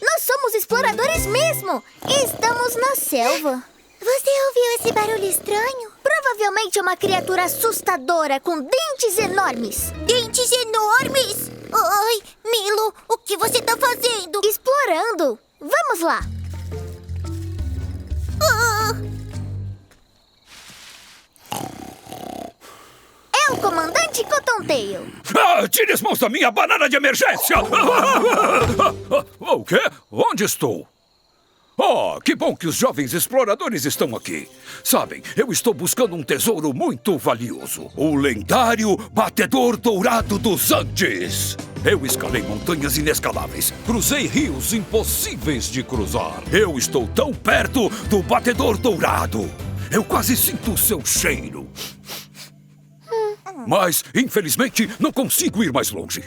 Nós somos exploradores mesmo! Estamos na selva. Você ouviu esse barulho estranho? Provavelmente é uma criatura assustadora com dentes enormes. Dentes enormes! Ai, Milo, o que você tá fazendo? Explorando. Vamos lá. É o comandante Cottontail. Tire as mãos da minha banana de emergência! O quê? Onde estou? Oh, que bom que os jovens exploradores estão aqui. Sabem, eu estou buscando um tesouro muito valioso. O lendário Batedor Dourado dos Andes. Eu escalei montanhas inescaláveis. Cruzei rios impossíveis de cruzar. Eu estou tão perto do Batedor Dourado. Eu quase sinto o seu cheiro. Mas, infelizmente, não consigo ir mais longe.